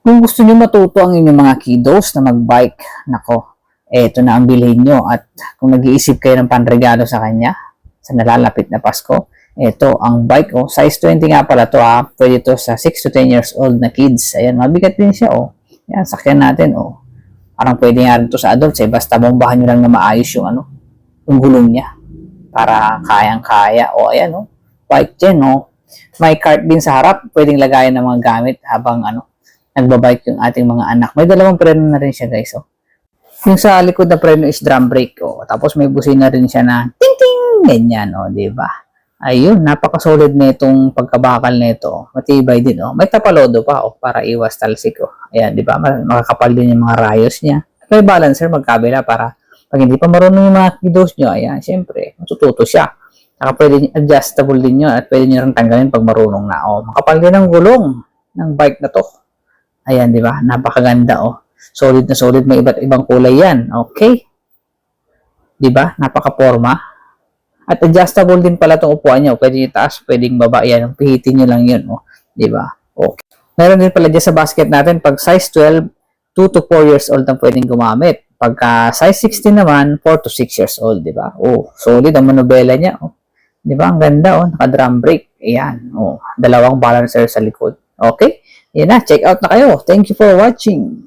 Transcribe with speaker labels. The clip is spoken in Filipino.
Speaker 1: Kung gusto nyo matuto ang inyong mga kiddos na mag-bike, nako, eto na ang bilhin nyo. At kung nag-iisip kayo ng panregalo sa kanya, sa nalalapit na Pasko, eto ang bike, oh. Size 20 nga pala to, ah. Pwede to sa 6 to 10 years old na kids. Ayan, mabigat din siya, oh. Ayan, sakyan natin, oh. Parang pwede nga rin to sa adults, eh. Basta bombahan nyo lang na maayos yung, yung gulong niya. Para kayang-kaya. O, ayan, oh. Bike din, oh. May cart din sa harap. Pwedeng lagayan ng mga gamit habang, nagbabike yung ating mga anak. May dalawang preno na rin siya, guys, oh. Yung sa likod na preno is drum brake, oh. Tapos may busina rin siya na ting-ting, ganyan, oh, di ba? Ayun, napaka-solid na itong pagkabakal nito, oh. Matibay din, oh. May tapalodo pa, oh, para iwas talsik, oh. Ayan, di ba? Makakapal din yung mga rayos niya. May balancer magkabila para pag hindi pa marunong yung mga kiddos nyo, ayan, syempre, matututo siya. Saka pwede adjustable din yun at pwede nyo rin tanggalin pag marunong na, oh. Makapal din ang gulong ng bike na to. Ayan, di ba? Napakaganda, oh. Solid na solid. May iba't ibang kulay yan. Okay? Di ba? Napaka-forma. At adjustable din pala itong upuan nyo. Pwede nyo taas, pwedeng baba. Yan. Pihitin nyo lang yun, oh. Di ba? Okay. Meron din pala dyan sa basket natin, pag size 12, 2 to 4 years old ang pwedeng gumamit. Pagka size 16 naman, 4 to 6 years old, di ba? Oh, solid ang manubela niya, oh. Di ba? Ang ganda, oh. Naka-drum brake. Ayan, oh. Dalawang balancer sa likod. Okay? Yan na, check out na kayo. Thank you for watching.